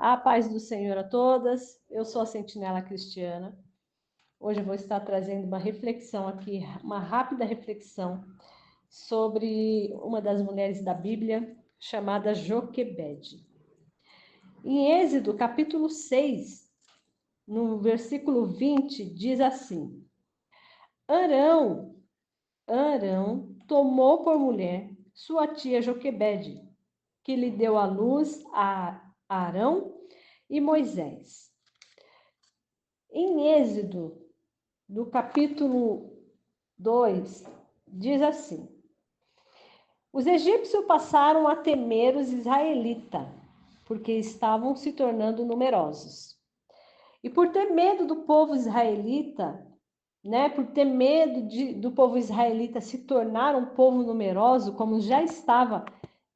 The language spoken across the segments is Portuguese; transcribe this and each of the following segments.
A paz do Senhor a todas. Eu sou a Sentinela Cristiana. Hoje eu vou estar trazendo uma reflexão aqui, uma rápida reflexão sobre uma das mulheres da Bíblia, chamada Joquebede. Em Êxodo, capítulo 6, no versículo 20, diz assim: Arão tomou por mulher sua tia Joquebede, que lhe deu à luz a Arão e Moisés. Em Êxodo, no capítulo 2, diz assim: Os egípcios passaram a temer os israelitas, porque estavam se tornando numerosos. E por ter medo do povo israelita, por ter medo do povo israelita se tornar um povo numeroso, como já estava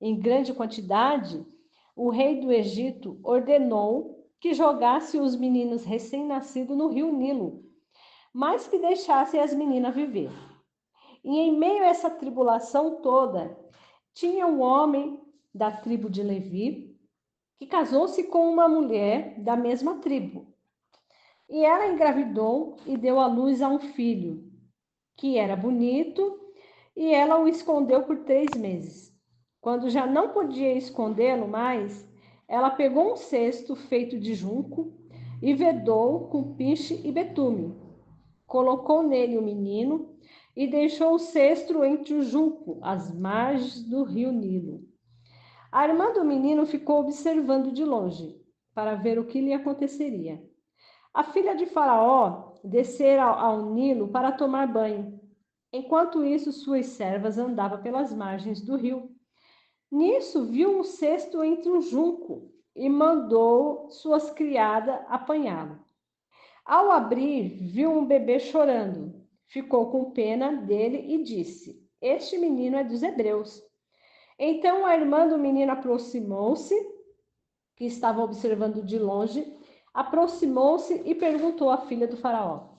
em grande quantidade, o rei do Egito ordenou que jogasse os meninos recém-nascidos no rio Nilo, mas que deixasse as meninas viver. E em meio a essa tribulação toda, tinha um homem da tribo de Levi que casou-se com uma mulher da mesma tribo. E ela engravidou e deu à luz a um filho, que era bonito, e ela o escondeu por 3 meses. Quando já não podia escondê-lo mais, ela pegou um cesto feito de junco e vedou com piche e betume. Colocou nele o menino e deixou o cesto entre o junco, às margens do rio Nilo. A irmã do menino ficou observando de longe, para ver o que lhe aconteceria. A filha de Faraó descera ao Nilo para tomar banho. Enquanto isso, suas servas andavam pelas margens do rio. Nisso, viu um cesto entre um junco e mandou suas criadas apanhá-lo. Ao abrir, viu um bebê chorando. Ficou com pena dele e disse: Este menino é dos hebreus. Então a irmã do menino aproximou-se, que estava observando de longe, aproximou-se e perguntou à filha do faraó: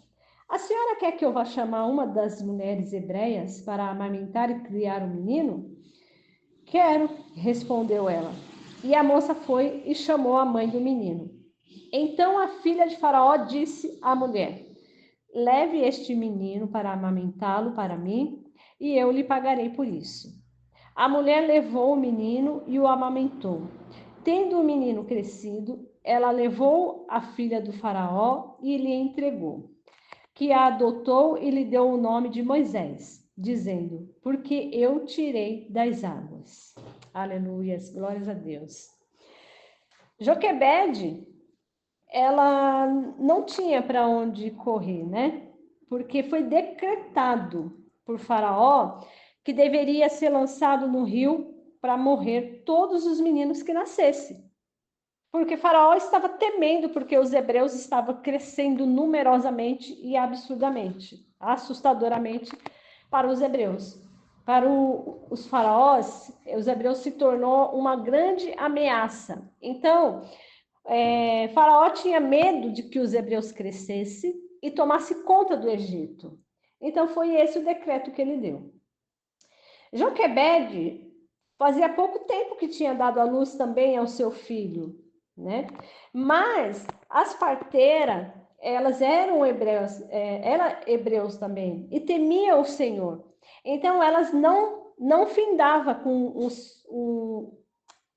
A senhora quer que eu vá chamar uma das mulheres hebreias para amamentar e criar o menino? Quero, respondeu ela. E a moça foi e chamou a mãe do menino. Então a filha de Faraó disse à mulher: Leve este menino para amamentá-lo para mim, e eu lhe pagarei por isso. A mulher levou o menino e o amamentou. Tendo o menino crescido, ela levou a filha do Faraó e lhe entregou, que a adotou e lhe deu o nome de Moisés, dizendo: Porque eu tirei das águas. Aleluias, glórias a Deus. Joquebede, ela não tinha para onde correr, Porque foi decretado por Faraó que deveria ser lançado no rio para morrer todos os meninos que nascessem. Porque Faraó estava temendo, porque os hebreus estavam crescendo numerosamente e absurdamente, assustadoramente para os hebreus. Para os faraós, os hebreus se tornou uma grande ameaça. Então, Faraó tinha medo de que os hebreus crescessem e tomasse conta do Egito. Então, foi esse o decreto que ele deu. Joquebede fazia pouco tempo que tinha dado à luz também ao seu filho, Mas as parteiras, elas eram hebreus também, e temiam o Senhor. Então, elas não findavam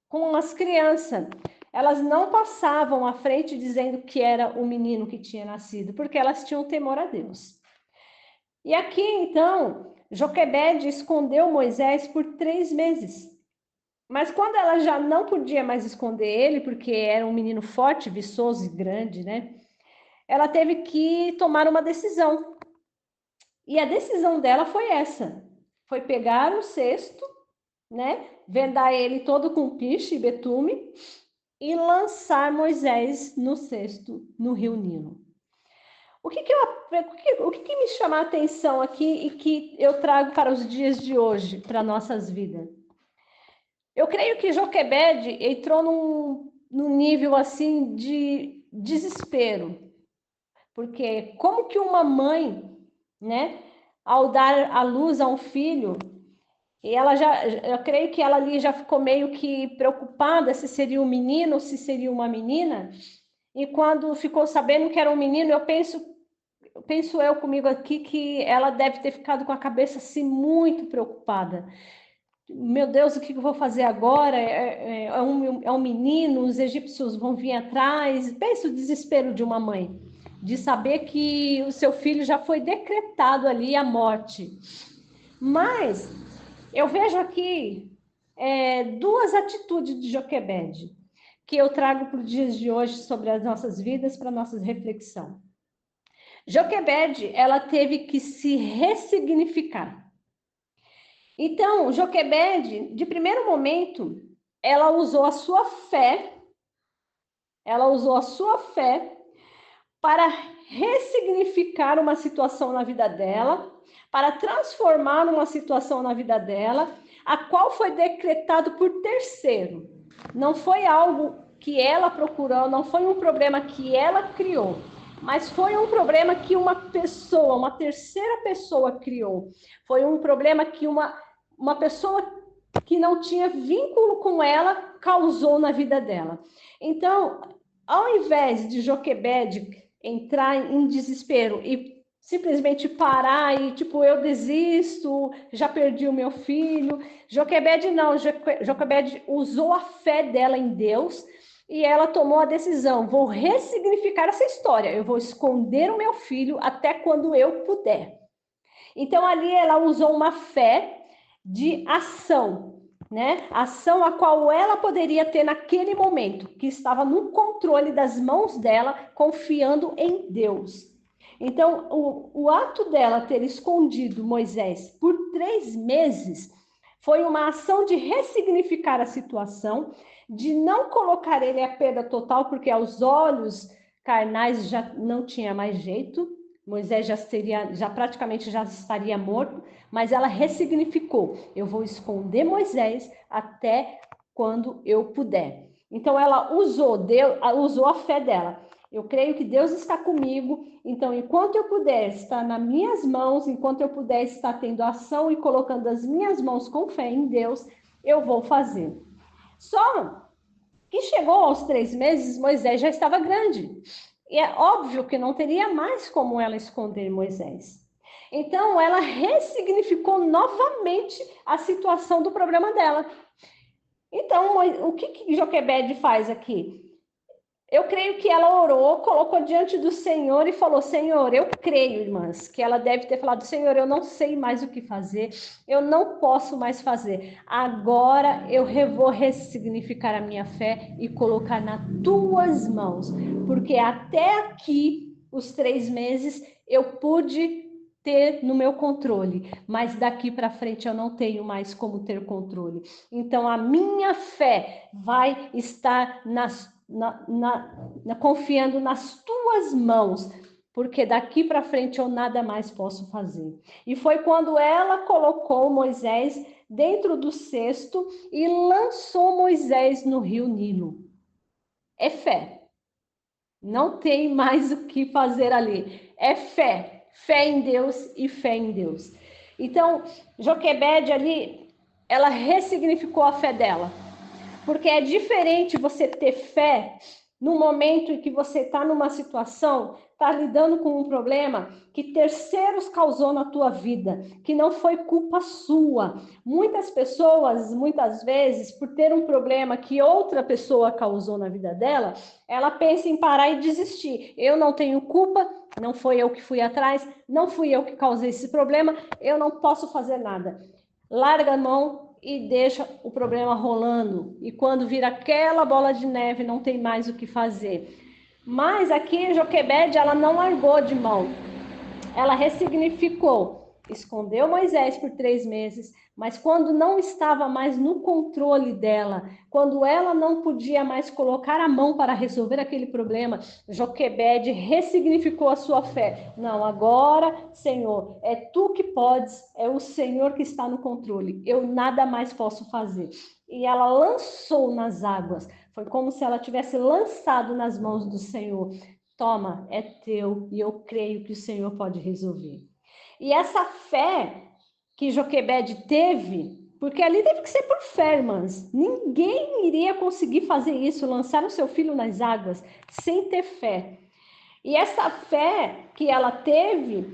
com as crianças. Elas não passavam à frente dizendo que era o menino que tinha nascido, porque elas tinham temor a Deus. E aqui, então, Joquebede escondeu Moisés por 3 meses. Mas quando ela já não podia mais esconder ele, porque era um menino forte, viçoso e grande, Ela teve que tomar uma decisão. E a decisão dela foi essa. Foi pegar o cesto, vendar ele todo com piche e betume e lançar Moisés no cesto, no rio Nilo. O que me chama a atenção aqui e que eu trago para os dias de hoje, para nossas vidas? Eu creio que Joquebede entrou num nível assim de desespero, porque como que uma mãe, ao dar à luz a um filho, E ela eu creio que ela ali já ficou meio que preocupada se seria um menino ou se seria uma menina. E quando ficou sabendo que era um menino, eu penso eu comigo aqui que ela deve ter ficado com a cabeça assim muito preocupada. Meu Deus, o que eu vou fazer agora? É um menino, os egípcios vão vir atrás. Pensa o desespero de uma mãe, de saber que o seu filho já foi decretado ali a morte. Mas eu vejo aqui duas atitudes de Joquebede que eu trago para os dias de hoje sobre as nossas vidas, para a nossa reflexão. Joquebede, ela teve que se ressignificar. Então, Joquebede, de primeiro momento, ela usou a sua fé para ressignificar uma situação na vida dela, para transformar uma situação na vida dela, a qual foi decretado por terceiro. Não foi algo que ela procurou, não foi um problema que ela criou, mas foi um problema que uma terceira pessoa criou. Foi um problema que uma pessoa que não tinha vínculo com ela causou na vida dela. Então, ao invés de Joquebede entrar em desespero e simplesmente parar e tipo, eu desisto, já perdi o meu filho, Joquebede não, Joquebede usou a fé dela em Deus e ela tomou a decisão, vou ressignificar essa história, eu vou esconder o meu filho até quando eu puder. Então ali ela usou uma fé de ação, né? Ação a qual ela poderia ter naquele momento, que estava no controle das mãos dela, confiando em Deus. Então, o ato dela ter escondido Moisés por 3 meses foi uma ação de ressignificar a situação, de não colocar ele à perda total, porque aos olhos carnais já não tinha mais jeito, Moisés já praticamente já estaria morto, mas ela ressignificou. Eu vou esconder Moisés até quando eu puder. Então ela usou a fé dela. Eu creio que Deus está comigo, então enquanto eu puder estar nas minhas mãos, enquanto eu puder estar tendo ação e colocando as minhas mãos com fé em Deus, eu vou fazer. Só que chegou aos 3 meses, Moisés já estava grande. E é óbvio que não teria mais como ela esconder Moisés. Então, ela ressignificou novamente a situação do problema dela. Então, o que Joquebede faz aqui? Eu creio que ela orou, colocou diante do Senhor e falou, Senhor, eu creio, irmãs, que ela deve ter falado, Senhor, eu não sei mais o que fazer, eu não posso mais fazer. Agora eu vou ressignificar a minha fé e colocar nas tuas mãos, porque até aqui, os 3 meses, eu pude ter no meu controle, mas daqui para frente eu não tenho mais como ter controle. Então a minha fé vai estar confiando nas tuas mãos, porque daqui para frente eu nada mais posso fazer. E foi quando ela colocou Moisés dentro do cesto e lançou Moisés no rio Nilo. É fé. Não tem mais o que fazer ali. É fé. Fé em Deus e fé em Deus. Então, Joquebede ali, ela ressignificou a fé dela. Porque é diferente você ter fé no momento em que você está numa situação, está lidando com um problema que terceiros causou na tua vida, que não foi culpa sua. Muitas pessoas, muitas vezes, por ter um problema que outra pessoa causou na vida dela, ela pensa em parar e desistir. Eu não tenho culpa, não foi eu que fui atrás, não fui eu que causei esse problema, eu não posso fazer nada. Larga a mão e deixa o problema rolando. E quando vira aquela bola de neve, não tem mais o que fazer. Mas aqui, Joquebede, ela não largou de mão. Ela ressignificou. Escondeu Moisés por 3 meses, mas quando não estava mais no controle dela, quando ela não podia mais colocar a mão para resolver aquele problema, Joquebede ressignificou a sua fé. Não, agora, Senhor, é tu que podes, é o Senhor que está no controle. Eu nada mais posso fazer. E ela lançou nas águas. Foi como se ela tivesse lançado nas mãos do Senhor. Toma, é teu, e eu creio que o Senhor pode resolver. E essa fé que Joquebede teve Porque ali teve que ser por fé, irmãs. Ninguém iria conseguir fazer isso, lançar o seu filho nas águas, sem ter fé. E essa fé que ela teve,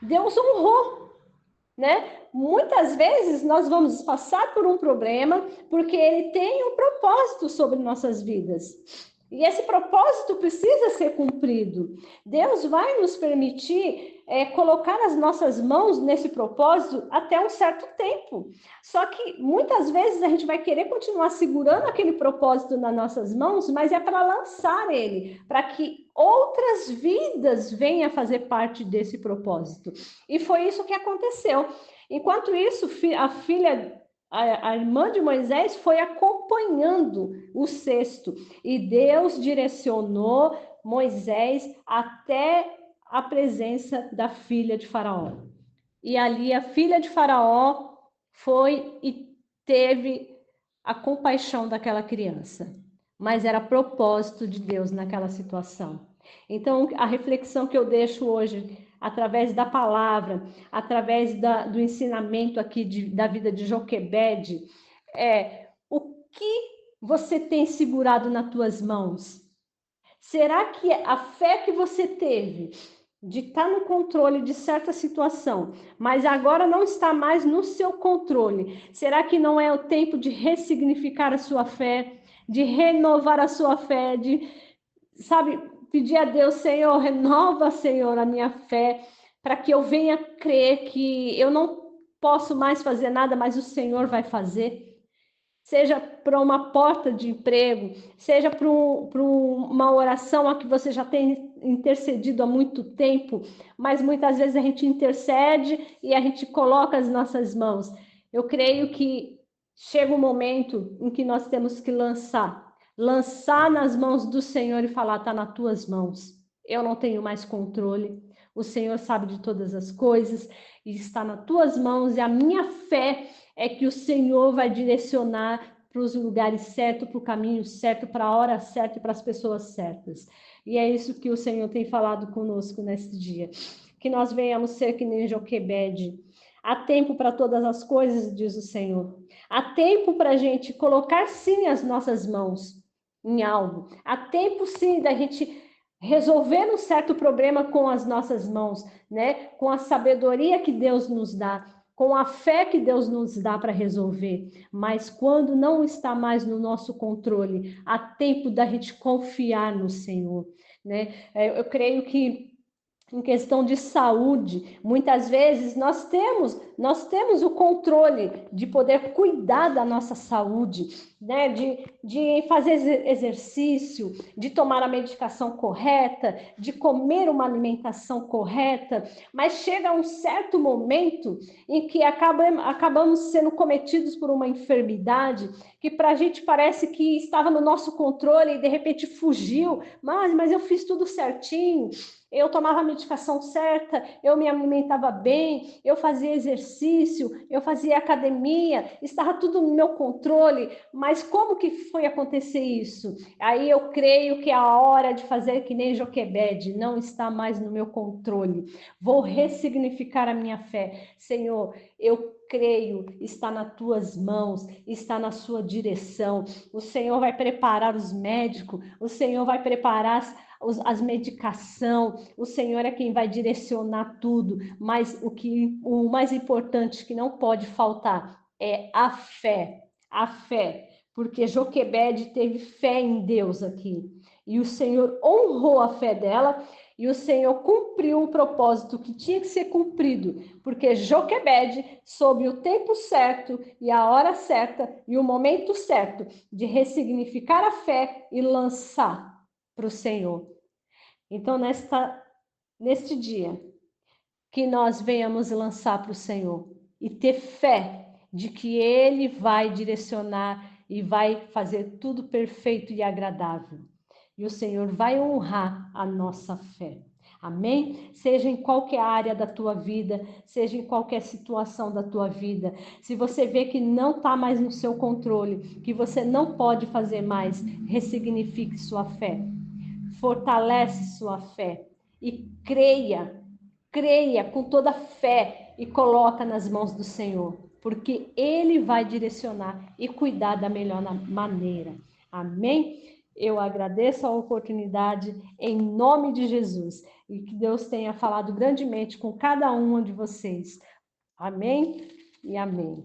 Deus honrou, né? Muitas vezes nós vamos passar por um problema porque ele tem um propósito sobre nossas vidas. E esse propósito precisa ser cumprido. Deus vai nos permitir colocar as nossas mãos nesse propósito até um certo tempo. Só que muitas vezes a gente vai querer continuar segurando aquele propósito nas nossas mãos, mas é para lançar ele, para que outras vidas venham a fazer parte desse propósito. E foi isso que aconteceu. Enquanto isso, a irmã de Moisés foi acompanhando o cesto e Deus direcionou Moisés até a presença da filha de Faraó. E ali a filha de Faraó foi e teve a compaixão daquela criança. Mas era propósito de Deus naquela situação. Então, a reflexão que eu deixo hoje, através da palavra, através do ensinamento aqui da vida de Joquebede, é: o que você tem segurado nas tuas mãos? Será que a fé que você teve de estar no controle de certa situação, mas agora não está mais no seu controle, será que não é o tempo de ressignificar a sua fé, de renovar a sua fé, de, sabe, pedir a Deus: Senhor, renova, Senhor, a minha fé, para que eu venha crer que eu não posso mais fazer nada, mas o Senhor vai fazer? Seja para uma porta de emprego, seja para uma oração a que você já tem intercedido há muito tempo, mas muitas vezes a gente intercede e a gente coloca as nossas mãos. Eu creio que chega um momento em que nós temos que lançar nas mãos do Senhor e falar: está nas tuas mãos, eu não tenho mais controle, o Senhor sabe de todas as coisas e está nas tuas mãos, e a minha fé é que o Senhor vai direcionar para os lugares certos, para o caminho certo, para a hora certa e para as pessoas certas. E é isso que o Senhor tem falado conosco nesse dia. Que nós venhamos ser que nem Joquebede. Há tempo para todas as coisas, diz o Senhor. Há tempo para a gente colocar sim as nossas mãos em algo. Há tempo sim da gente resolver um certo problema com as nossas mãos, né? Com a sabedoria que Deus nos dá, com a fé que Deus nos dá para resolver. Mas quando não está mais no nosso controle, há tempo da gente confiar no Senhor, né? Eu creio que em questão de saúde, muitas vezes nós temos o controle de poder cuidar da nossa saúde, né? De fazer exercício, de tomar a medicação correta, de comer uma alimentação correta, mas chega um certo momento em que acabamos sendo cometidos por uma enfermidade que para a gente parece que estava no nosso controle e de repente fugiu, mas eu fiz tudo certinho, eu tomava a medicação certa, eu me alimentava bem, eu fazia exercício, eu fazia academia, estava tudo no meu controle, mas como que foi acontecer isso? Aí eu creio que é a hora de fazer que nem Joquebede, não está mais no meu controle. Vou ressignificar a minha fé. Senhor, eu creio, está nas tuas mãos, está na sua direção. O Senhor vai preparar os médicos, o Senhor vai preparar as medicação, o Senhor é quem vai direcionar tudo, mas o mais importante que não pode faltar é a fé, porque Joquebede teve fé em Deus aqui, e o Senhor honrou a fé dela, e o Senhor cumpriu o propósito que tinha que ser cumprido, porque Joquebede soube o tempo certo e a hora certa e o momento certo de ressignificar a fé e lançar para o Senhor. Então, neste dia, que nós venhamos lançar para o Senhor e ter fé de que Ele vai direcionar e vai fazer tudo perfeito e agradável. E o Senhor vai honrar a nossa fé. Amém? Seja em qualquer área da tua vida, seja em qualquer situação da tua vida, se você vê que não está mais no seu controle, que você não pode fazer mais, ressignifique sua fé. Fortalece sua fé e creia com toda a fé e coloca nas mãos do Senhor. porque Ele vai direcionar e cuidar da melhor maneira. Amém? Eu agradeço a oportunidade em nome de Jesus e que Deus tenha falado grandemente com cada um de vocês. Amém e amém.